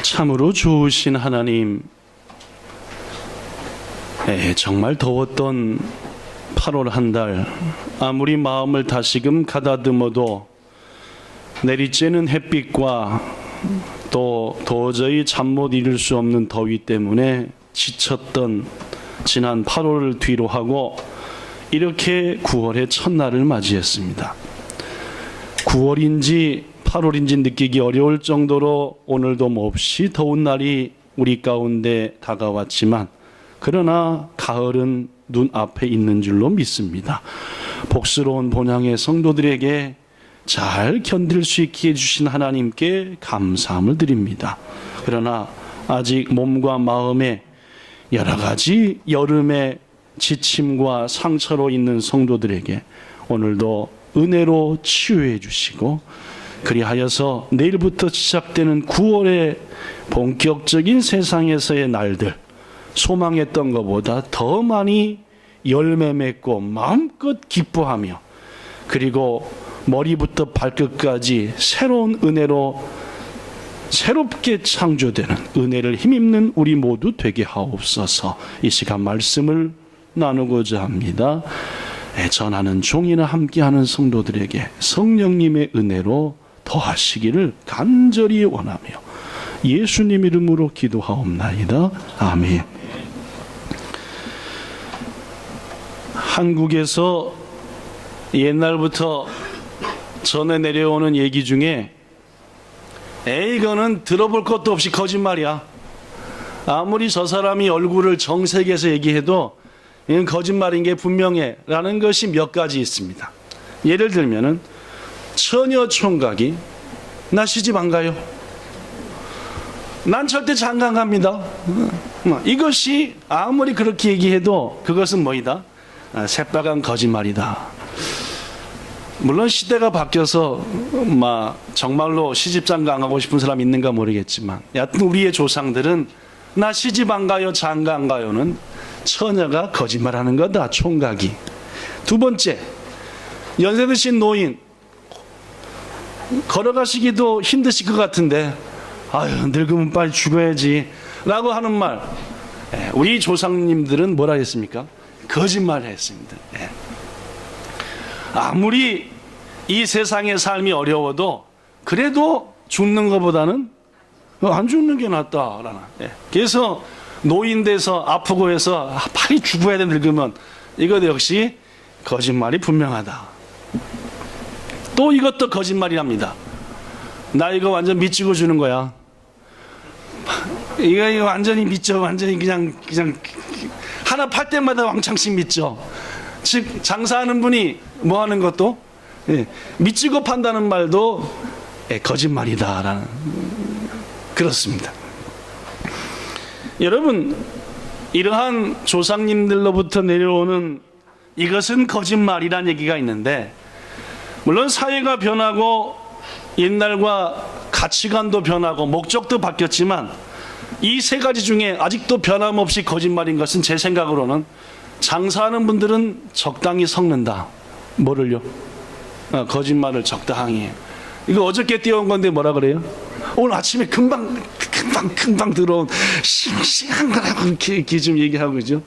참으로 좋으신 하나님, 정말 더웠던 8월 한 달, 아무리 마음을 다시금 가다듬어도 내리쬐는 햇빛과 또 도저히 잠 못 이룰 수 없는 더위 때문에 지쳤던 지난 8월을 뒤로 하고 이렇게 9월의 첫날을 맞이했습니다. 9월인지 8월인지 느끼기 어려울 정도로 오늘도 몹시 더운 날이 우리 가운데 다가왔지만, 그러나 가을은 눈앞에 있는 줄로 믿습니다. 복스러운 본향의 성도들에게 잘 견딜 수 있게 해주신 하나님께 감사함을 드립니다. 그러나 아직 몸과 마음에 여러 가지 여름의 지침과 상처로 있는 성도들에게 오늘도 은혜로 치유해 주시고, 그리하여서 내일부터 시작되는 9월의 본격적인 세상에서의 날들, 소망했던 것보다 더 많이 열매 맺고 마음껏 기뻐하며, 그리고 머리부터 발끝까지 새로운 은혜로 새롭게 창조되는 은혜를 힘입는 우리 모두 되게 하옵소서. 이 시간 말씀을 나누고자 합니다. 전하는 종이나 함께하는 성도들에게 성령님의 은혜로 더하시기를 간절히 원하며 예수님 이름으로 기도하옵나이다. 아멘. 한국에서 옛날부터 전해 내려오는 얘기 중에 이거는 들어볼 것도 없이 거짓말이야. 아무리 저 사람이 얼굴을 정색해서 얘기해도 이건 거짓말인 게 분명해 라는 것이 몇 가지 있습니다. 예를 들면은 처녀 총각이 나 시집 안 가요. 난 절대 장가 안 갑니다. 이것이 아무리 그렇게 얘기해도 그것은 뭐이다? 새빨간 거짓말이다. 물론 시대가 바뀌어서 정말로 시집 장가 안 가고 싶은 사람 있는가 모르겠지만, 여하튼 우리의 조상들은 나 시집 안 가요, 장가 안 가요는 처녀가 거짓말하는 거다, 총각이. 두 번째, 연세 드신 노인, 걸어가시기도 힘드실 것 같은데 아유 늙으면 빨리 죽어야지 라고 하는 말, 우리 조상님들은 뭐라 했습니까? 거짓말을 했습니다. 아무리 이 세상의 삶이 어려워도 그래도 죽는 것보다는 안 죽는 게 낫다라는. 그래서 노인 돼서 아프고 해서 빨리 죽어야 돼 늙으면, 이것 역시 거짓말이 분명하다. 또 이것도 거짓말이랍니다. 나 이거 완전 미치고 주는 거야. 이거 완전히 믿죠. 완전히 그냥 하나 팔 때마다 왕창씩 믿죠. 즉 장사하는 분이 뭐 하는 것도 미치고 판다는 말도 거짓말이다라는, 그렇습니다. 여러분, 이러한 조상님들로부터 내려오는 이것은 거짓말이라는 얘기가 있는데, 물론 사회가 변하고 옛날과 가치관도 변하고 목적도 바뀌었지만, 이 세 가지 중에 아직도 변함없이 거짓말인 것은 제 생각으로는 장사하는 분들은 적당히 섞는다. 뭐를요? 거짓말을 적당히 해요. 이거 어저께 띄운 건데 뭐라 그래요? 오늘 아침에 금방 들어온 싱싱한 거라고 이렇게 좀 얘기하고, 그죠?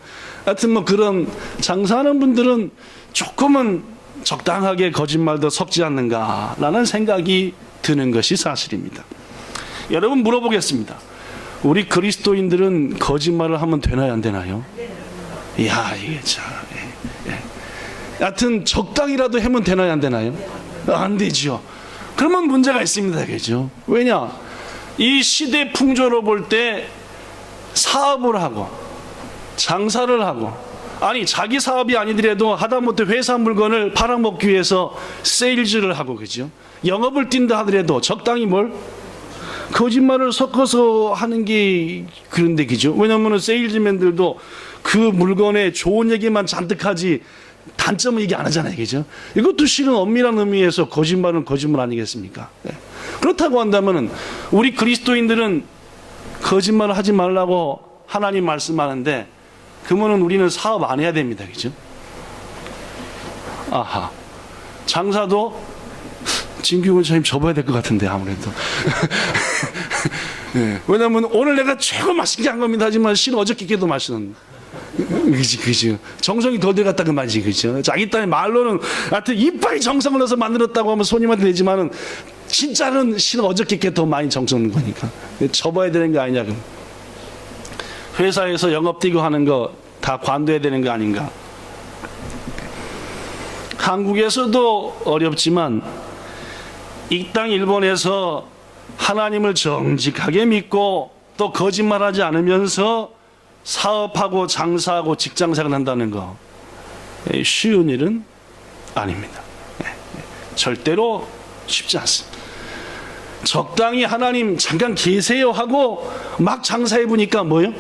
하여튼 그런 장사하는 분들은 조금은 적당하게 거짓말도 섞지 않는가라는 생각이 드는 것이 사실입니다. 여러분, 물어보겠습니다. 우리 그리스도인들은 거짓말을 하면 되나요, 안 되나요? 이야, 이게 참. 하여튼 적당히라도 하면 되나요, 안 되나요? 안 되죠. 그러면 문제가 있습니다, 그죠? 왜냐? 이 시대 풍조로 볼 때 사업을 하고 장사를 하고, 아니 자기 사업이 아니더라도 하다못해 회사 물건을 팔아먹기 위해서 세일즈를 하고, 그죠? 영업을 뛴다 하더라도 적당히 거짓말을 섞어서 하는 게 그런데, 그죠? 왜냐하면 세일즈맨들도 그 물건에 좋은 얘기만 잔뜩 하지 단점은 얘기 안 하잖아요, 그죠? 이것도 실은 엄밀한 의미에서 거짓말은 거짓말 아니겠습니까? 그렇다고 한다면 우리 그리스도인들은 거짓말을 하지 말라고 하나님 말씀하는데, 그러면 우리는 사업 안 해야 됩니다, 그죠? 아하, 장사도 진규 원장님 접어야 될 것 같은데 아무래도 예. 왜냐하면 오늘 내가 최고 맛있게 한 겁니다 하지만 실은 어저께도 맛있는. 그지. 정성이 더 들어갔다 그 말이지, 그죠? 자기 딴에 말로는 하여튼 이빨이 정성을 넣어서 만들었다고 하면 손님한테 되지만은 진짜는 실은 어저께 더 많이 정성을 넣은 거니까 접어야 되는 거 아니냐. 그럼. 회사에서 영업 뛰고 하는 거 다 관둬야 되는 거 아닌가. 한국에서도 어렵지만 이 땅 일본에서 하나님을 정직하게 믿고 또 거짓말하지 않으면서 사업하고 장사하고 직장생활 한다는 거 쉬운 일은 아닙니다. 절대로 쉽지 않습니다. 적당히 하나님 잠깐 계세요 하고 막 장사해 보니까 뭐요?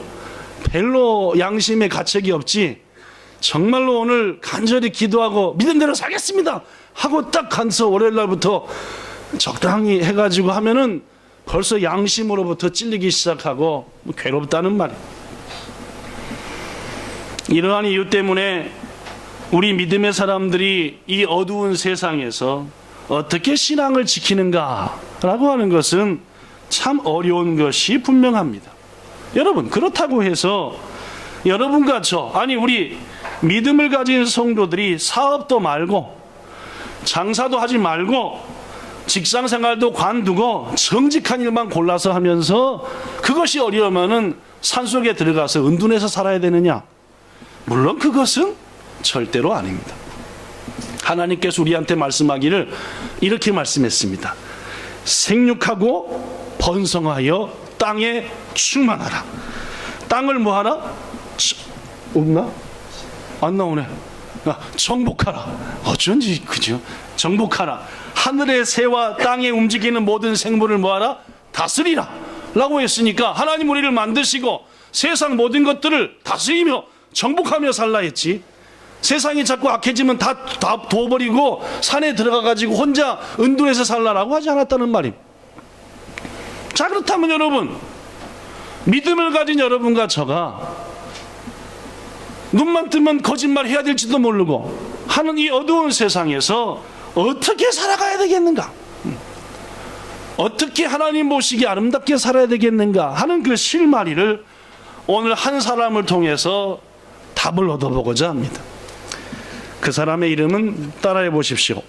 별로 양심에 가책이 없지. 정말로 오늘 간절히 기도하고 믿은 대로 살겠습니다 하고 딱 간서 월요일 날부터 적당히 해가지고 하면은 벌써 양심으로부터 찔리기 시작하고 괴롭다는 말이에요. 이러한 이유 때문에 우리 믿음의 사람들이 이 어두운 세상에서 어떻게 신앙을 지키는가라고 하는 것은 참 어려운 것이 분명합니다. 여러분, 그렇다고 해서 여러분과 저, 아니 우리 믿음을 가진 성도들이 사업도 말고 장사도 하지 말고 직장생활도 관두고 정직한 일만 골라서 하면서 그것이 어려우면은 산속에 들어가서 은둔해서 살아야 되느냐? 물론 그것은 절대로 아닙니다. 하나님께서 우리한테 말씀하기를 이렇게 말씀했습니다. 생육하고 번성하여 땅에 충만하라. 땅을 뭐하라? 없나? 안 나오네. 정복하라. 어쩐지 그죠? 정복하라. 하늘의 새와 땅에 움직이는 모든 생물을 뭐하라? 다스리라 라고 했으니까 하나님 우리를 만드시고 세상 모든 것들을 다스리며 정복하며 살라 했지. 세상이 자꾸 악해지면 다 둬버리고 산에 들어가가지고 혼자 은둔해서 살라라고 하지 않았다는 말입니다. 자, 그렇다면 여러분, 믿음을 가진 여러분과 저가 눈만 뜨면 거짓말 해야 될지도 모르고 하는 이 어두운 세상에서 어떻게 살아가야 되겠는가? 어떻게 하나님 보시기에 아름답게 살아야 되겠는가 하는 그 실마리를 오늘 한 사람을 통해서 답을 얻어보고자 합니다. 그 사람의 이름은 따라해 보십시오.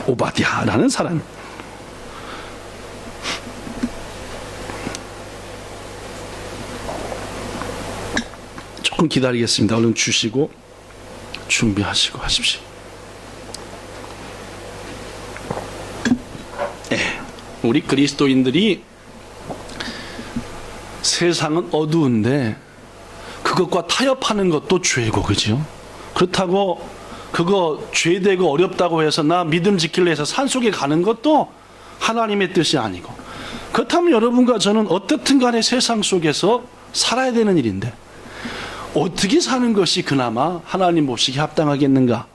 오바댜라는 사람. 조금 기다리겠습니다. 얼른 주시고 준비하시고 하십시오. 우리 그리스도인들이 세상은 어두운데 그것과 타협하는 것도 죄고, 그죠? 그렇다고 그거 죄되고 어렵다고 해서 나 믿음 지키려 해서 산속에 가는 것도 하나님의 뜻이 아니고, 그렇다면 여러분과 저는 어떻든 간에 세상 속에서 살아야 되는 일인데 어떻게 사는 것이 그나마 하나님 보시기에 합당하겠는가?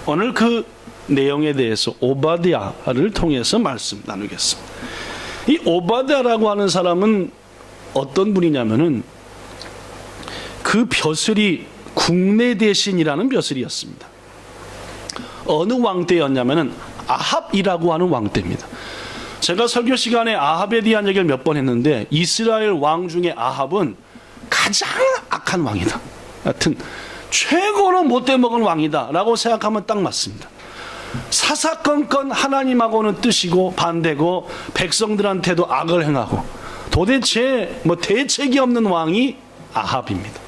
오늘 그 내용에 대해서 오바댜를 통해서 말씀 나누겠습니다. 이 오바댜라고 하는 사람은 어떤 분이냐면은 그 벼슬이 국내 대신이라는 벼슬이었습니다. 어느 왕 때였냐면은 아합이라고 하는 왕 때입니다. 제가 설교 시간에 아합에 대한 얘기를 몇 번 했는데 이스라엘 왕 중에 아합은 가장 악한 왕이다. 하여튼 최고로 못돼 먹은 왕이다 라고 생각하면 딱 맞습니다. 사사건건 하나님하고는 뜻이고 반대고 백성들한테도 악을 행하고 도대체 대책이 없는 왕이 아합입니다.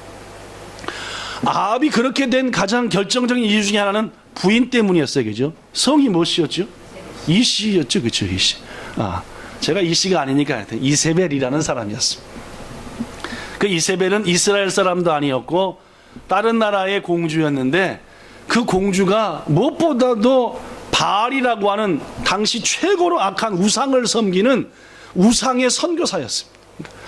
아합이 그렇게 된 가장 결정적인 이유 중에 하나는 부인 때문이었어요. 그죠? 성이 무엇이었죠? 이시였죠. 그죠? 이시. 제가 이시가 아니니까 하여튼 이세벨이라는 사람이었습니다. 그 이세벨은 이스라엘 사람도 아니었고 다른 나라의 공주였는데 그 공주가 무엇보다도 바알이라고 하는 당시 최고로 악한 우상을 섬기는 우상의 선교사였습니다.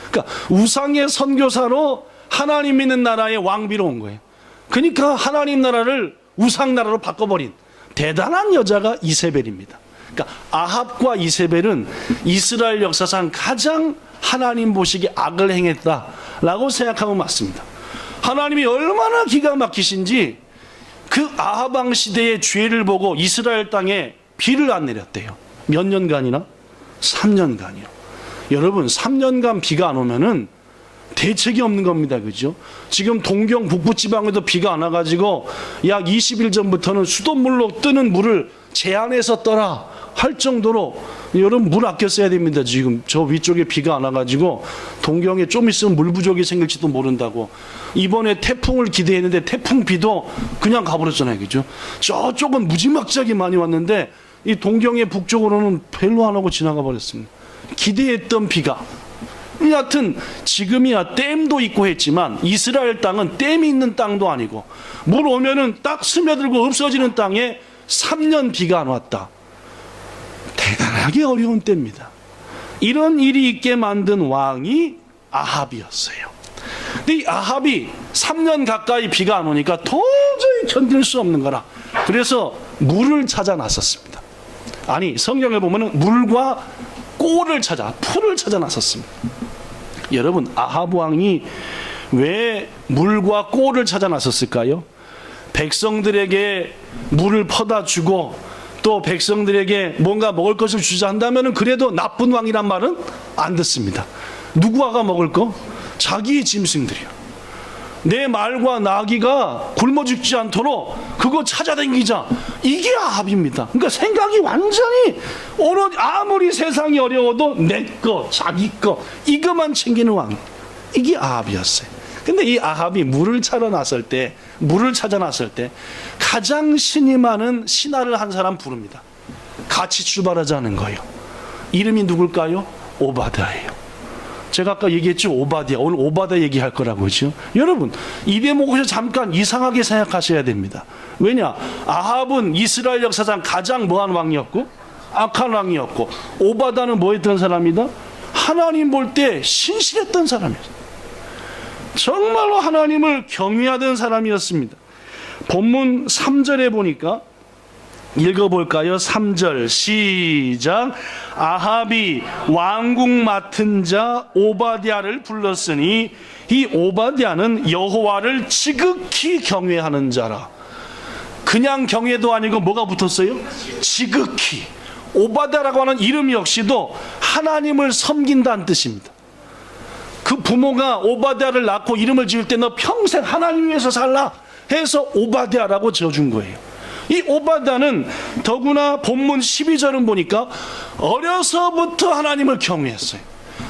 그러니까 우상의 선교사로 하나님 믿는 나라의 왕비로 온 거예요. 그러니까 하나님 나라를 우상 나라로 바꿔버린 대단한 여자가 이세벨입니다. 그러니까 아합과 이세벨은 이스라엘 역사상 가장 하나님 보시기에 악을 행했다라고 생각하면 맞습니다. 하나님이 얼마나 기가 막히신지 그 아합 왕 시대의 죄를 보고 이스라엘 땅에 비를 안 내렸대요. 몇 년간이나? 3년간이요. 여러분 3년간 비가 안 오면은 대책이 없는 겁니다. 그죠? 지금 동경 북부지방에도 비가 안 와가지고 약 20일 전부터는 수돗물로 뜨는 물을 제한해서 떠라 할 정도로 여러분 물 아껴 써야 됩니다. 지금 저 위쪽에 비가 안 와가지고 동경에 좀 있으면 물 부족이 생길지도 모른다고. 이번에 태풍을 기대했는데 태풍 비도 그냥 가버렸잖아요. 그죠? 저쪽은 무지막지하게 많이 왔는데 이 동경의 북쪽으로는 별로 안 오고 지나가 버렸습니다. 기대했던 비가. 여하튼 지금이야 댐도 있고 했지만 이스라엘 땅은 댐이 있는 땅도 아니고 물 오면은 딱 스며들고 없어지는 땅에 3년 비가 안 왔다. 대단하게 어려운 때입니다. 이런 일이 있게 만든 왕이 아합이었어요. 근데 이 아합이 3년 가까이 비가 안 오니까 도저히 견딜 수 없는 거라. 그래서 물을 찾아 나섰습니다. 아니 성경에 보면은 물과 꼴을 찾아 풀을 찾아 나섰습니다. 여러분 아합 왕이 왜 물과 꼴을 찾아 나섰을까요? 백성들에게 물을 퍼다 주고 또 백성들에게 뭔가 먹을 것을 주자 한다면 그래도 나쁜 왕이란 말은 안 듣습니다. 누구가 먹을 거? 자기의 짐승들이요. 내 말과 나귀가 굶어 죽지 않도록 그거 찾아다니자. 이게 아합입니다. 그러니까 생각이 완전히 아무리 세상이 어려워도 내 거, 자기 거 이것만 챙기는 왕. 이게 아합이었어요. 근데 이 아합이 물을 찾아 나설 때 가장 신이 많은 신하를 한 사람 부릅니다. 같이 출발하자는 거예요. 이름이 누굴까요? 오바댜예요. 제가 아까 얘기했죠. 오바댜. 오늘 오바댜 얘기할 거라고 그죠? 여러분 이 대목에서 잠깐 이상하게 생각하셔야 됩니다. 왜냐? 아합은 이스라엘 역사상 가장 뭐한 왕이었고 악한 왕이었고 오바댜는 뭐 했던 사람이다? 하나님 볼 때 신실했던 사람이었어요. 정말로 하나님을 경외하던 사람이었습니다. 본문 3절에 보니까 읽어볼까요? 3절 시작. 아합이 왕궁 맡은 자 오바댜를 불렀으니 이 오바댜는 여호와를 지극히 경외하는 자라. 그냥 경외도 아니고 뭐가 붙었어요? 지극히. 오바댜라고 하는 이름 역시도 하나님을 섬긴다는 뜻입니다. 그 부모가 오바댜를 낳고 이름을 지을 때 너 평생 하나님 위해서 살라 해서 오바댜라고 지어준 거예요. 이 오바댜는 더구나 본문 12절은 보니까 어려서부터 하나님을 경외했어요.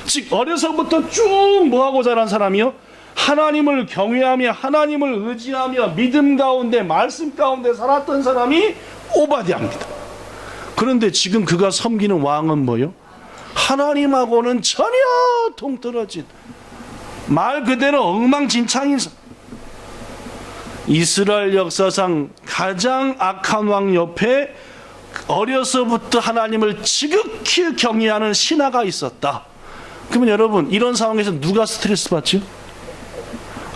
즉 어려서부터 쭉 뭐하고 자란 사람이요? 하나님을 경외하며 하나님을 의지하며 믿음 가운데 말씀 가운데 살았던 사람이 오바댜입니다. 그런데 지금 그가 섬기는 왕은 뭐요? 하나님하고는 전혀 동떨어진 말 그대로 엉망진창인 이스라엘 역사상 가장 악한 왕 옆에 어려서부터 하나님을 지극히 경외하는 신하가 있었다. 그러면 여러분 이런 상황에서 누가 스트레스 받죠?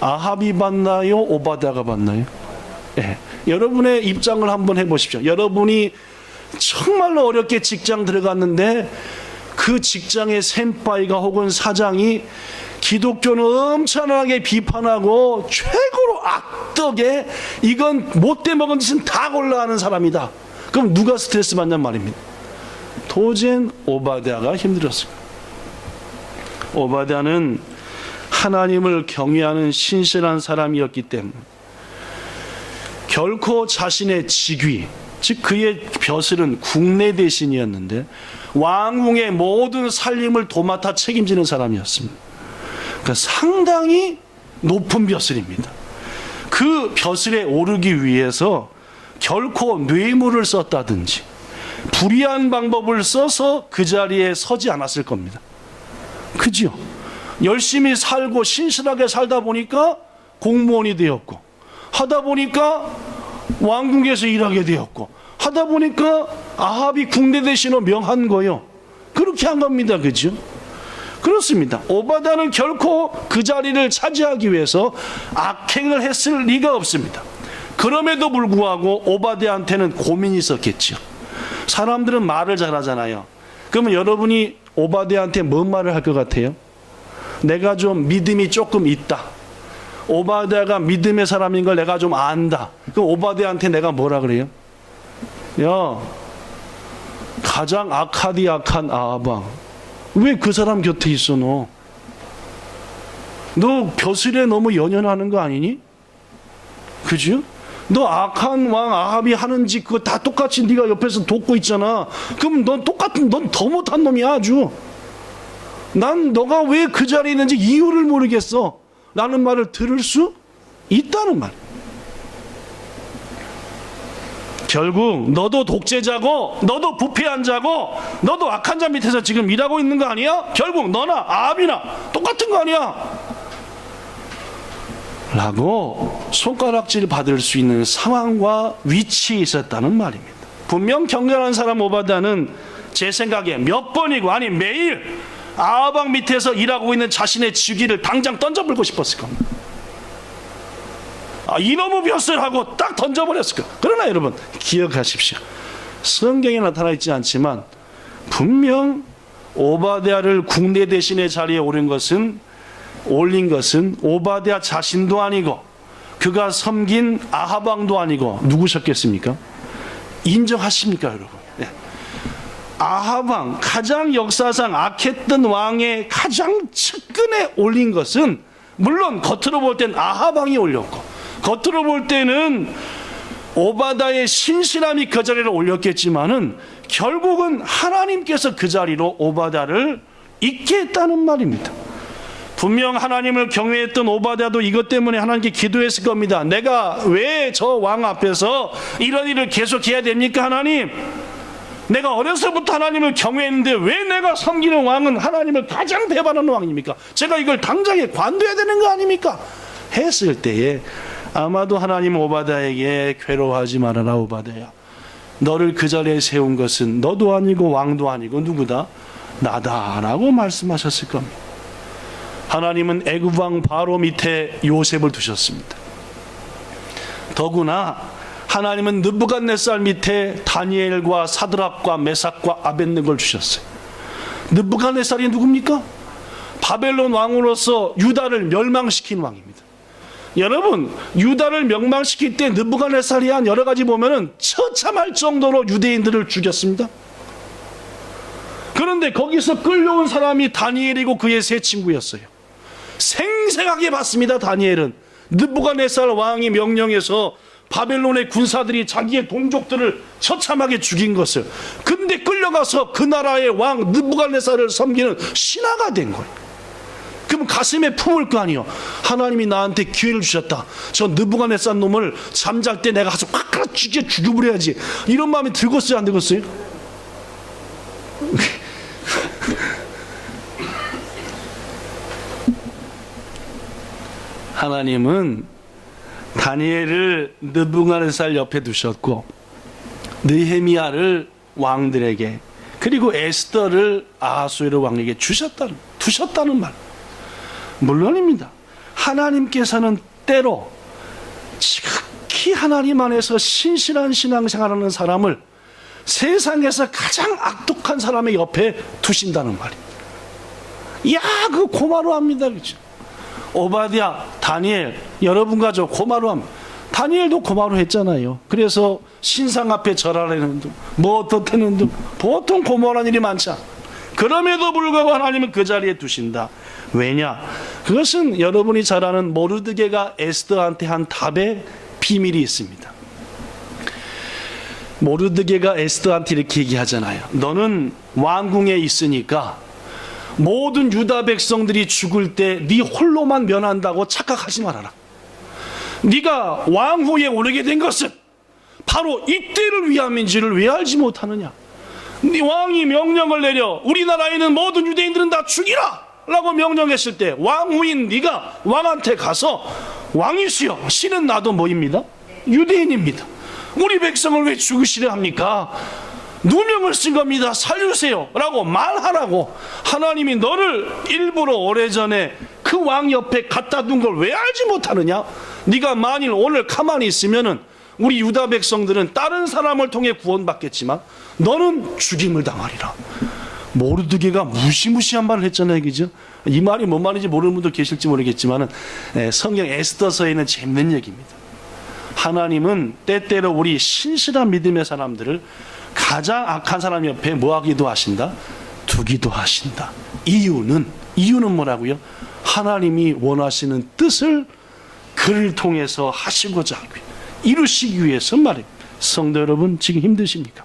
아합이 받나요? 오바댜가 받나요? 네. 여러분의 입장을 한번 해보십시오. 여러분이 정말로 어렵게 직장 들어갔는데 그 직장의 센파이가 혹은 사장이 기독교는 엄청나게 비판하고 최고로 악덕에 이건 못돼 먹은 짓은 다 골라하는 사람이다. 그럼 누가 스트레스 받냔 말입니다. 도저히 오바댜가 힘들었을 거예요. 오바댜는 하나님을 경외하는 신실한 사람이었기 때문에 결코 자신의 직위 즉 그의 벼슬은 국내 대신이었는데 왕궁의 모든 살림을 도맡아 책임지는 사람이었습니다. 그러니까 상당히 높은 벼슬입니다. 그 벼슬에 오르기 위해서 결코 뇌물을 썼다든지 불의한 방법을 써서 그 자리에 서지 않았을 겁니다. 그죠? 열심히 살고 신실하게 살다 보니까 공무원이 되었고 하다 보니까 왕궁에서 일하게 되었고 하다 보니까 아합이 국내 대신으로 명한 거요. 그렇게 한 겁니다. 그죠? 그렇습니다. 오바댜는 결코 그 자리를 차지하기 위해서 악행을 했을 리가 없습니다. 그럼에도 불구하고 오바댜한테는 고민이 있었겠죠. 사람들은 말을 잘하잖아요. 그러면 여러분이 오바댜한테 뭔 말을 할 것 같아요? 내가 좀 믿음이 조금 있다. 오바댜가 믿음의 사람인 걸 내가 좀 안다. 그럼 오바댜한테 내가 뭐라 그래요? 야, 가장 악하디 악한 아합 왕. 왜 그 사람 곁에 있어 너? 너 벼슬에 너무 연연하는 거 아니니? 그죠? 너 악한 왕 아합이 하는 짓 그거 다 똑같이 네가 옆에서 돕고 있잖아. 그럼 넌 더 못한 놈이야 아주. 난 너가 왜 그 자리에 있는지 이유를 모르겠어 라는 말을 들을 수 있다는 말. 결국 너도 독재자고 너도 부패한 자고 너도 악한 자 밑에서 지금 일하고 있는 거 아니야? 결국 너나 아합이나 똑같은 거 아니야? 라고 손가락질 받을 수 있는 상황과 위치에 있었다는 말입니다. 분명 경건한 사람 오바댜는 제 생각에 몇 번이고 아니 매일 아합 왕 밑에서 일하고 있는 자신의 직위를 당장 던져버리고 싶었을 겁니다. 이놈의 벼슬 하고 딱 던져버렸을 거예요. 그러나 여러분 기억하십시오. 성경에 나타나 있지 않지만 분명 오바댜를 국내 대신의 자리에 올린 것은 오바댜 자신도 아니고 그가 섬긴 아합 왕도 아니고 누구셨겠습니까? 인정하십니까 여러분? 네. 아합 왕, 가장 역사상 악했던 왕의 가장 측근에 올린 것은 물론 겉으로 볼 땐 아합 왕이 올렸고 겉으로 볼 때는 오바댜의 신실함이 그 자리를 올렸겠지만은 결국은 하나님께서 그 자리로 오바댜를 있게 했다는 말입니다. 분명 하나님을 경외했던 오바댜도 이것 때문에 하나님께 기도했을 겁니다. 내가 왜 저 왕 앞에서 이런 일을 계속해야 됩니까 하나님? 내가 어려서부터 하나님을 경외했는데 왜 내가 섬기는 왕은 하나님을 가장 배반하는 왕입니까? 제가 이걸 당장에 관둬야 되는 거 아닙니까? 했을 때에 아마도 하나님 오바댜에게 괴로워하지 말아라 오바댜야. 너를 그 자리에 세운 것은 너도 아니고 왕도 아니고 누구다? 나다라고 말씀하셨을 겁니다. 하나님은 애굽 왕 바로 밑에 요셉을 두셨습니다. 더구나 하나님은 느부갓네살 밑에 다니엘과 사드락과 메삭과 아벳느고를 주셨어요. 느부갓네살이 누굽니까? 바벨론 왕으로서 유다를 멸망시킨 왕입니다. 여러분 유다를 멸망시킬 때 느부갓네살이 한 여러 가지 보면은 처참할 정도로 유대인들을 죽였습니다. 그런데 거기서 끌려온 사람이 다니엘이고 그의 세 친구였어요. 생생하게 봤습니다. 다니엘은 느부갓네살 왕이 명령해서 바벨론의 군사들이 자기의 동족들을 처참하게 죽인 것을 근데 끌려가서 그 나라의 왕 느부갓네살을 섬기는 신하가 된 거예요. 그럼 가슴에 품을 거 아니에요. 하나님이 나한테 기회를 주셨다. 저 느부갓네살 놈을 잠잘 때 내가 가서 확 죽여버려야지. 이런 마음이 들었어요 안 들었어요? 하나님은 다니엘을 느부갓네살 옆에 두셨고 느헤미야를 왕들에게 그리고 에스더를 아하수에르 왕에게 두셨다는 말. 물론입니다. 하나님께서는 때로 지극히 하나님 안에서 신실한 신앙생활하는 사람을 세상에서 가장 악독한 사람의 옆에 두신다는 말입니다. 이야, 그 고마워합니다. 그렇죠? 오바댜, 다니엘, 여러분과 저 고마워합니다. 다니엘도 고마워했잖아요. 그래서 신상 앞에 절하라는 등, 뭐 어떻다는 등 보통 고마워하는 일이 많지 않아. 그럼에도 불구하고 하나님은 그 자리에 두신다. 왜냐? 그것은 여러분이 잘 아는 모르드게가 에스더한테 한 답의 비밀이 있습니다. 모르드게가 에스더한테 이렇게 얘기하잖아요. 너는 왕궁에 있으니까 모든 유다 백성들이 죽을 때 네 홀로만 면한다고 착각하지 말아라. 네가 왕후에 오르게 된 것은 바로 이때를 위함인지를 왜 알지 못하느냐? 네 왕이 명령을 내려 우리나라에 있는 모든 유대인들은 다 죽이라 라고 명령했을 때 왕후인 네가 왕한테 가서 왕이시여 신은 나도 뭐입니다? 유대인입니다. 우리 백성을 왜 죽으시려 합니까? 누명을 쓴 겁니다. 살려주세요 라고 말하라고. 하나님이 너를 일부러 오래전에 그 왕 옆에 갖다 둔 걸 왜 알지 못하느냐? 네가 만일 오늘 가만히 있으면은 우리 유다 백성들은 다른 사람을 통해 구원받겠지만 너는 죽임을 당하리라. 모르드게가 무시무시한 말을 했잖아요. 그죠? 이 말이 뭔 말인지 모르는 분도 계실지 모르겠지만 성경 에스더서에 있는 재밌는 얘기입니다. 하나님은 때때로 우리 신실한 믿음의 사람들을 가장 악한 사람 옆에 뭐 하기도 하신다? 두기도 하신다. 이유는 뭐라고요? 하나님이 원하시는 뜻을 그를 통해서 하시고자 하고요. 이루시기 위해서 말입니다. 성도 여러분, 지금 힘드십니까?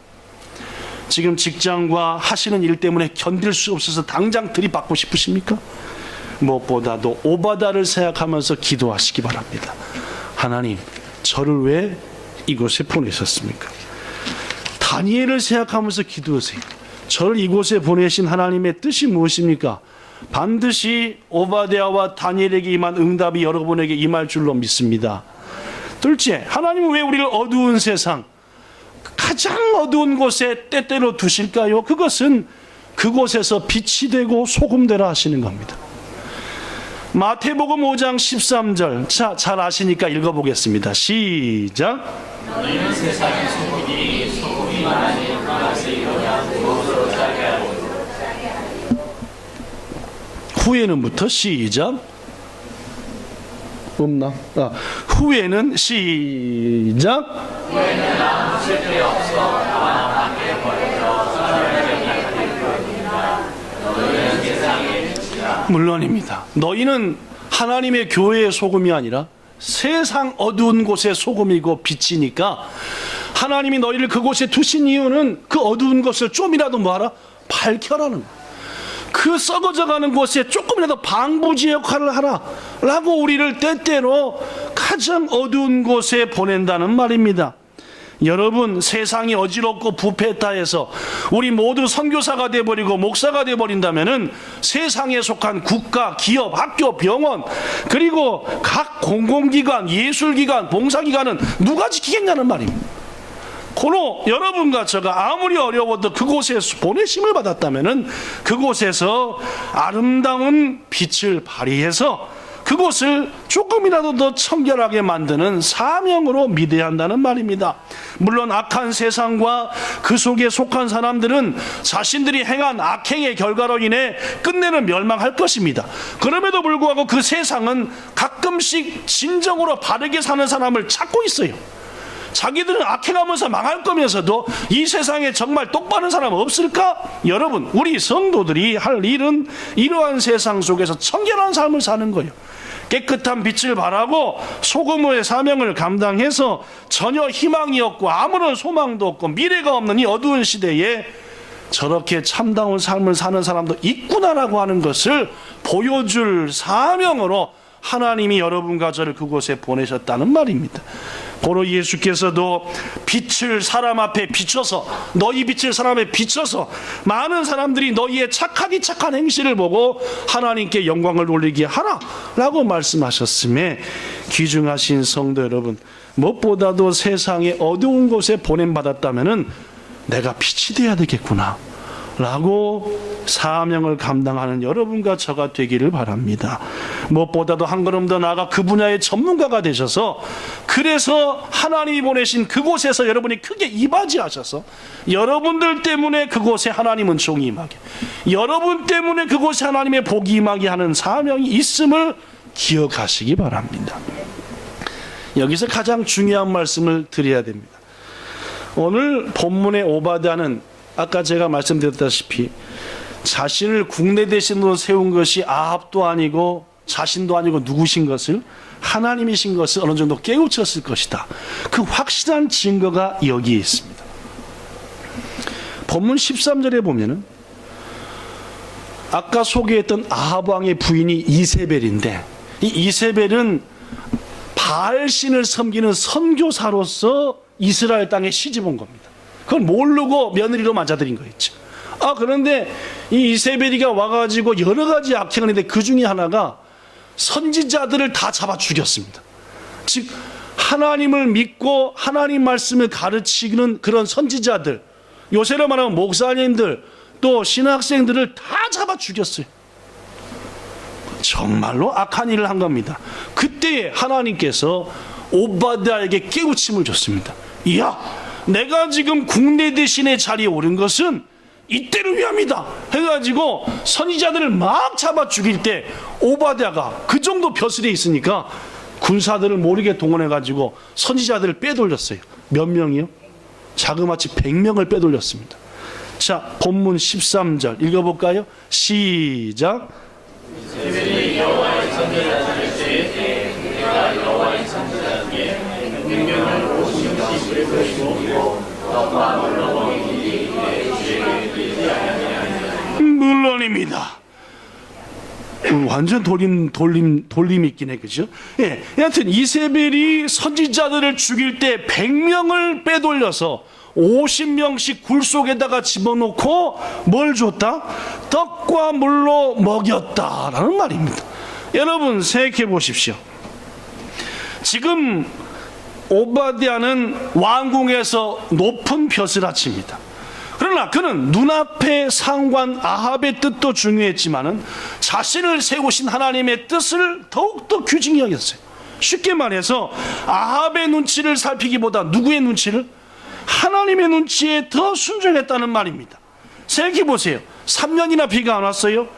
지금 직장과 하시는 일 때문에 견딜 수 없어서 당장 들이받고 싶으십니까? 무엇보다도 오바다를 생각하면서 기도하시기 바랍니다. 하나님, 저를 왜 이곳에 보내셨습니까? 다니엘을 생각하면서 기도하세요. 저를 이곳에 보내신 하나님의 뜻이 무엇입니까? 반드시 오바댜와 다니엘에게 임한 응답이 여러분에게 임할 줄로 믿습니다. 둘째, 하나님은 왜 우리를 어두운 세상, 가장 어두운 곳에 때때로 두실까요? 그것은 그곳에서 빛이 되고 소금 되라 하시는 겁니다. 마태복음 5장 13절, 자, 잘 아시니까 읽어보겠습니다. 시작. 너희는 세상의 소금이 소금이 많으니 그것을 이루냐 무엇으로 자게 하고. 후에는부터 시작. 없나? 후에는 시작. 후에는 아무 실패 없어 나와 함께 버려져 너희는 세상의 빛이라. 물론입니다. 너희는 하나님의 교회의 소금이 아니라 세상 어두운 곳의 소금이고 빛이니까 하나님이 너희를 그곳에 두신 이유는 그 어두운 것을 좀이라도 뭐하라? 밝혀라는 거예요. 그 썩어져가는 곳에 조금이라도 방부제 역할을 하라 라고 우리를 때때로 가장 어두운 곳에 보낸다는 말입니다. 여러분, 세상이 어지럽고 부패했다 해서 우리 모두 선교사가 돼버리고 목사가 돼버린다면은 세상에 속한 국가, 기업, 학교, 병원, 그리고 각 공공기관, 예술기관, 봉사기관은 누가 지키겠냐는 말입니다. 고로 여러분과 저가 아무리 어려워도 그곳에 보내심을 받았다면은 그곳에서 아름다운 빛을 발휘해서 그곳을 조금이라도 더 청결하게 만드는 사명으로 믿어야 한다는 말입니다. 물론 악한 세상과 그 속에 속한 사람들은 자신들이 행한 악행의 결과로 인해 끝내는 멸망할 것입니다. 그럼에도 불구하고 그 세상은 가끔씩 진정으로 바르게 사는 사람을 찾고 있어요. 자기들은 악행하면서 망할 거면서도 이 세상에 정말 똑바른 사람 없을까? 여러분, 우리 성도들이 할 일은 이러한 세상 속에서 청결한 삶을 사는 거예요. 깨끗한 빛을 발하고 소금의 사명을 감당해서 전혀 희망이 없고 아무런 소망도 없고 미래가 없는 이 어두운 시대에 저렇게 참다운 삶을 사는 사람도 있구나라고 하는 것을 보여줄 사명으로 하나님이 여러분과 저를 그곳에 보내셨다는 말입니다. 고로 예수께서도 빛을 사람 앞에 비춰서, 너희 빛을 사람 앞에 비춰서 많은 사람들이 너희의 착한 행실을 보고 하나님께 영광을 돌리게 하라 라고 말씀하셨음에, 귀중하신 성도 여러분, 무엇보다도 세상의 어두운 곳에 보냄받았다면 내가 빛이 되어야 되겠구나 라고 사명을 감당하는 여러분과 저가 되기를 바랍니다. 무엇보다도 한 걸음 더 나아가 그 분야의 전문가가 되셔서, 그래서 하나님이 보내신 그곳에서 여러분이 크게 이바지하셔서 여러분들 때문에 그곳에 하나님은 종이 임하게, 여러분 때문에 그곳에 하나님의 복이 임하게 하는 사명이 있음을 기억하시기 바랍니다. 여기서 가장 중요한 말씀을 드려야 됩니다. 오늘 본문의 오바댜는 아까 제가 말씀드렸다시피 자신을 국내 대신으로 세운 것이 아합도 아니고 자신도 아니고 누구신 것을, 하나님이신 것을 어느 정도 깨우쳤을 것이다. 그 확실한 증거가 여기에 있습니다. 본문 13절에 보면은 아까 소개했던 아합 왕의 부인이 이세벨인데, 이 이세벨은 바알신을 섬기는 선교사로서 이스라엘 땅에 시집 온 겁니다. 그걸 모르고 며느리로 맞아들인 거였죠. 그런데 이 이세벨이가 와가지고 여러 가지 악행을 했는데 그 중에 하나가 선지자들을 다 잡아 죽였습니다. 즉 하나님을 믿고 하나님 말씀을 가르치는 그런 선지자들, 요새로 말하면 목사님들, 또 신학생들을 다 잡아 죽였어요. 정말로 악한 일을 한 겁니다. 그때 하나님께서 오바댜에게 깨우침을 줬습니다. 이야, 내가 지금 국내 대신의 자리에 오른 것은 이때를 위함이다 해가지고 선지자들을 막 잡아 죽일 때 오바댜가 그 정도 벼슬에 있으니까 군사들을 모르게 동원해가지고 선지자들을 빼돌렸어요. 몇 명이요? 자그마치 100명을 빼돌렸습니다. 자, 본문 13절 읽어볼까요? 시작. 이세벨이 여호와의 선지자들을 때에 내가 여호와의 선지자에게 100명을 50명씩 부르시고 떡과 물로 먹이니 이에 주에게 드리지 아니하니라. 물론입니다. 완전 돌림 있긴 해, 그죠? 예, 여하튼 이세벨이 선지자들을 죽일 때 100명을 빼돌려서 50명씩 굴 속에다가 집어넣고 뭘 줬다? 떡과 물로 먹였다라는 말입니다. 여러분 생각해 보십시오. 지금 오바댜는 왕궁에서 높은 벼슬아치입니다. 그러나 그는 눈앞의 상관 아합의 뜻도 중요했지만은 자신을 세우신 하나님의 뜻을 더욱더 귀중히 여겼어요. 쉽게 말해서 아합의 눈치를 살피기보다 누구의 눈치를? 하나님의 눈치에 더 순종했다는 말입니다. 생각해 보세요. 3년이나 비가 안 왔어요.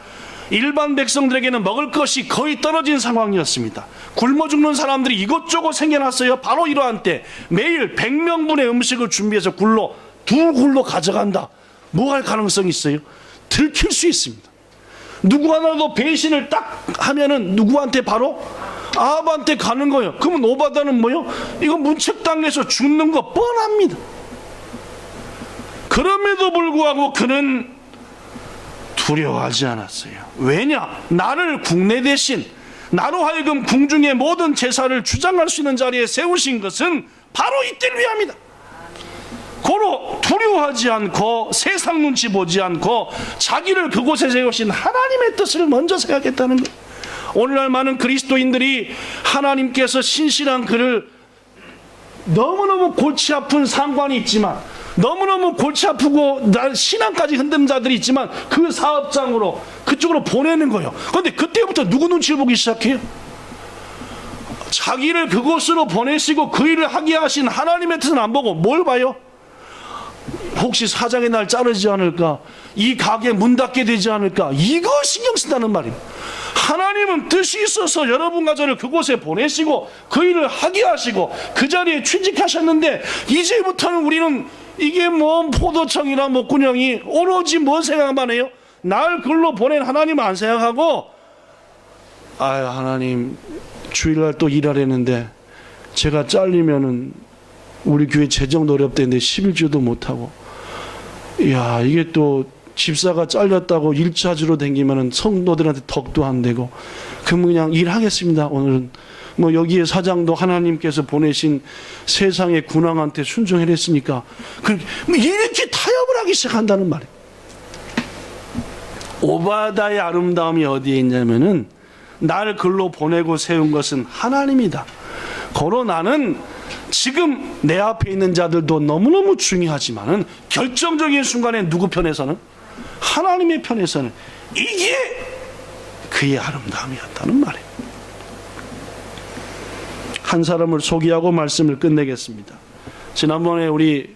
일반 백성들에게는 먹을 것이 거의 떨어진 상황이었습니다. 굶어 죽는 사람들이 이것저것 생겨났어요. 바로 이러한 때 매일 100명분의 음식을 준비해서 두 굴로 가져간다. 뭐 할 가능성이 있어요? 들킬 수 있습니다. 누구 하나도 배신을 딱 하면은 누구한테 바로? 아합한테 가는 거예요. 그러면 오바댜는 뭐요? 이거 문책당해서 죽는 거 뻔합니다. 그럼에도 불구하고 그는 두려워하지 않았어요. 왜냐? 나를 국내 대신 나로 하여금 궁중의 모든 제사를 주장할 수 있는 자리에 세우신 것은 바로 이때를 위함이다. 고로 두려워하지 않고 세상 눈치 보지 않고 자기를 그곳에 세우신 하나님의 뜻을 먼저 생각했다는 것. 오늘날 많은 그리스도인들이 하나님께서 신실한 그를 너무너무 골치 아픈 상관이 있지만, 너무너무 골치 아프고 신앙까지 흔든 자들이 있지만 그 사업장으로 그쪽으로 보내는 거예요. 그런데 그때부터 누구 눈치를 보기 시작해요? 자기를 그곳으로 보내시고 그 일을 하게 하신 하나님의 뜻은 안 보고 뭘 봐요? 혹시 사장의 날 자르지 않을까? 이 가게 문 닫게 되지 않을까? 이거 신경 쓴다는 말이에요. 하나님은 뜻이 있어서 여러분과 저를 그곳에 보내시고 그 일을 하게 하시고 그 자리에 취직하셨는데, 이제부터는 우리는 이게 뭐 포도청이나 목구녕이 오로지 뭔 생각만 해요? 날 글로 보낸 하나님 안 생각하고, 아유 하나님 주일날 또 일하려는데 제가 잘리면은 우리 교회 재정도 어렵대는데 11주도 못하고, 이야 이게 또 집사가 잘렸다고 1차주로 댕기면은 성도들한테 덕도 안 되고, 그럼 그냥 일하겠습니다. 오늘은 뭐 여기에 사장도 하나님께서 보내신 세상의 군왕한테 순종해냈으니까 이렇게 타협을 하기 시작한다는 말이에요. 오바댜의 아름다움이 어디에 있냐면은 나를 글로 보내고 세운 것은 하나님이다. 고로 나는 지금 내 앞에 있는 자들도 너무너무 중요하지만은 결정적인 순간에 누구 편에서는? 하나님의 편에서는 이게 그의 아름다움이었다는 말이에요. 한 사람을 소개하고 말씀을 끝내겠습니다. 지난번에 우리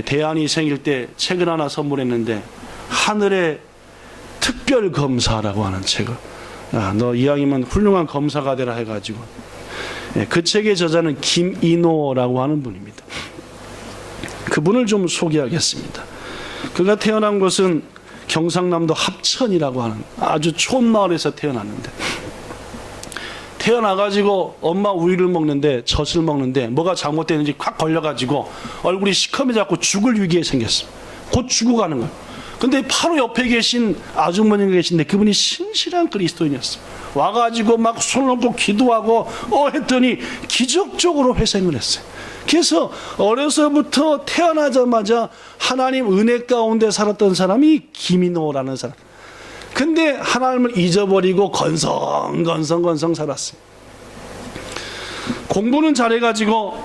대안이 생일 때 책을 하나 선물했는데, 하늘의 특별 검사라고 하는 책을, 너 이왕이면 훌륭한 검사가 되라 해가지고, 그 책의 저자는 김인호라고 하는 분입니다. 그분을 좀 소개하겠습니다. 그가 태어난 곳은 경상남도 합천이라고 하는 아주 촌마을에서 태어났는데, 태어나가지고 엄마 우유를 먹는데, 젖을 먹는데 뭐가 잘못되는지 콱 걸려가지고 얼굴이 시커매져갖고 죽을 위기에 생겼어. 곧 죽어가는 거예요. 근데 바로 옆에 계신 아주머니가 계신데 그분이 신실한 그리스도인이었어. 와가지고 막 손 놓고 기도하고 했더니 기적적으로 회생을 했어요. 그래서 어려서부터 태어나자마자 하나님 은혜 가운데 살았던 사람이 김인호라는 사람. 근데 하나님을 잊어버리고 건성건성 살았어요. 공부는 잘해가지고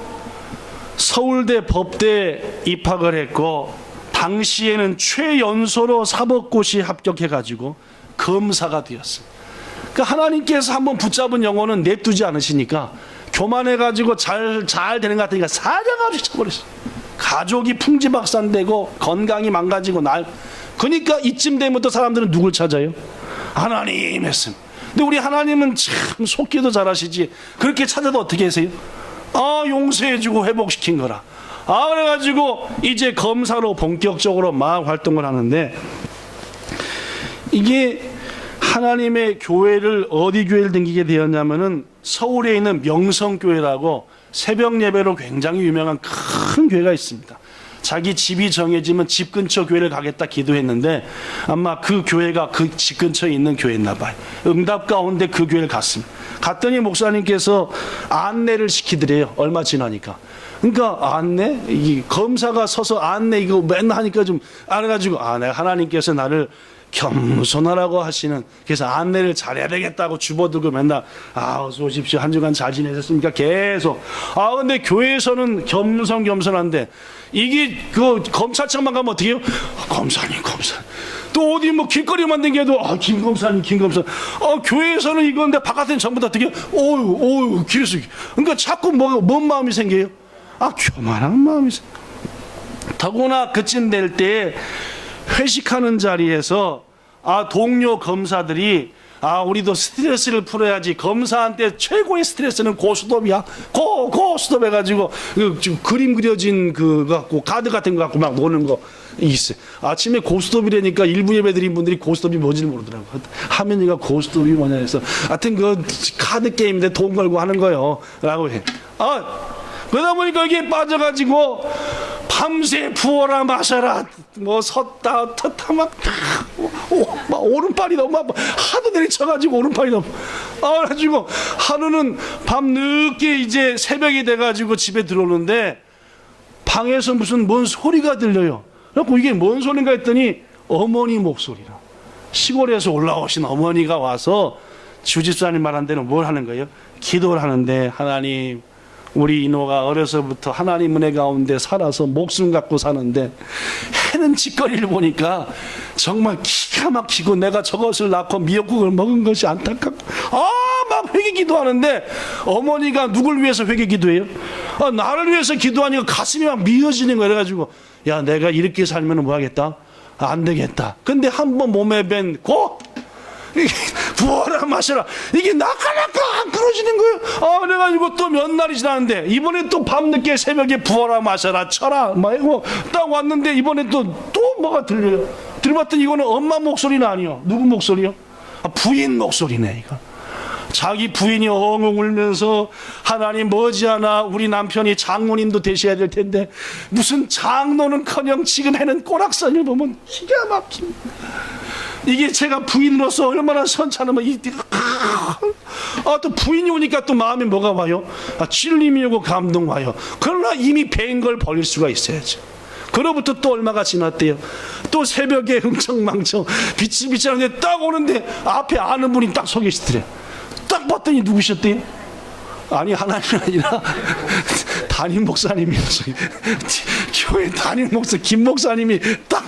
서울대 법대에 입학을 했고, 당시에는 최연소로 사법고시에 합격해가지고 검사가 되었어요. 그러니까 하나님께서 한번 붙잡은 영혼은 냅두지 않으시니까 교만해가지고 잘 되는 것 같으니까 사정없이 쳐버렸어요. 가족이 풍지박산되고 건강이 망가지고 그러니까 이쯤 되면부터 사람들은 누굴 찾아요? 하나님 했음. 근데 우리 하나님은 참 속기도 잘하시지. 그렇게 찾아도 어떻게 하세요? 용서해주고 회복시킨 거라. 그래가지고 이제 검사로 본격적으로 막 활동을 하는데, 이게 하나님의 교회를, 어디 교회를 등기게 되었냐면은 서울에 있는 명성교회라고 새벽 예배로 굉장히 유명한 큰 교회가 있습니다. 자기 집이 정해지면 집 근처 교회를 가겠다 기도했는데 아마 그 교회가 그 집 근처에 있는 교회였나 봐요. 응답 가운데 그 교회를 갔습니다. 갔더니 목사님께서 안내를 시키더래요. 얼마 지나니까. 그러니까 안내? 이 검사가 서서 안내 이거 맨날 하니까 좀 알아가지고, 내가 하나님께서 나를 겸손하라고 하시는, 그래서 안내를 잘해야 되겠다고 주워들고 맨날 어서 오십시오, 한 주간 잘 지내셨습니까? 계속. 근데 교회에서는 겸손한데 이게 그 검찰청만 가면 어떻게 해요? 검사님. 또 어디 뭐 길거리만 댕겨도 김 검사님. 교회에서는 이건데 바깥에는 전부 다 어떻게 해요? 어유 길수. 그러니까 자꾸 뭔 마음이 생겨요? 교만한 마음이 생겨. 더구나 그쯤 될 때 회식하는 자리에서 동료 검사들이 우리도 스트레스를 풀어야지, 검사한테 최고의 스트레스는 고스톱이야. 고스톱 해가지고 지금 그림 그려진 그거 갖고 카드 같은 거 갖고 막 노는 거 있어요. 아침에 고스톱이라니까 일부 예배 드린 분들이 고스톱이 뭔지를 모르더라고. 하면이가 고스톱이 뭐냐 해서 하여튼 그 카드 게임인데 돈 걸고 하는 거요 라고 해. 그러다 보니까 이게 빠져가지고 밤새 부어라 마셔라 뭐 섰다 텄다 막 오른팔이 너무 하도 내리쳐가지고 오른팔이 너무 그래가지고 하루는 밤 늦게 이제 새벽이 돼가지고 집에 들어오는데 방에서 무슨 뭔 소리가 들려요. 그래갖고 이게 뭔 소린가 했더니 어머니 목소리라. 시골에서 올라오신 어머니가 와서 주집사님 말한 대로 뭘 하는 거예요? 기도를 하는데, 하나님, 우리 인호가 어려서부터 하나님 은혜 가운데 살아서 목숨 갖고 사는데 해는 짓거리를 보니까 정말 기가 막히고 내가 저것을 낳고 미역국을 먹은 것이 안타깝고 막 회개 기도하는데, 어머니가 누굴 위해서 회개 기도해요? 나를 위해서 기도하니까 가슴이 막 미어지는 거야. 그래가지고 내가 이렇게 살면 뭐 하겠다? 안 되겠다. 근데 한번 몸에 밴 부어라 마셔라, 이게 나까나까 안 끊어지는 거예요. 그래가지고 또 몇 날이 지났는데 이번에 또 밤늦게 새벽에 부어라 마셔라 쳐라 막 딱 왔는데 이번에 또 뭐가 들려요. 들어봤더니 이거는 엄마 목소리는 아니요. 누구 목소리요? 부인 목소리네. 이거 자기 부인이 엉엉 울면서, 하나님 머지않아 우리 남편이 장로님도 되셔야 될 텐데 무슨 장로는커녕 지금 해는 꼬락선을 보면 기가 막힙니다. 이게 제가 부인으로서 얼마나 선차하면 또 부인이 오니까 또 마음에 뭐가 와요? 찔림이 오고 감동 와요. 그러나 이미 배인 걸 버릴 수가 있어야죠. 그로부터 또 얼마가 지났대요. 또 새벽에 흥청망청 비치비치하는데 딱 오는데 앞에 아는 분이 딱 서 계시더래요. 딱 봤더니 누구셨대요? 아니, 하나님이 아니라 담임 목사님이었어요. 교회 담임 목사 김 목사님이 딱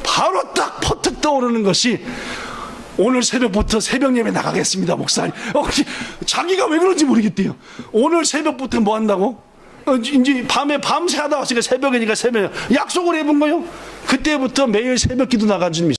바로 딱 퍼뜩 떠오르는 것이, 오늘 새벽부터 새벽 예배 나가겠습니다 목사님. 자기가 왜 그런지 모르겠대요. 오늘 새벽부터 뭐 한다고? 이제 밤새 하다 왔으니까 새벽이니까 새벽 약속을 해본 거요. 그때부터 매일 새벽 기도 나간 줄 믿어요.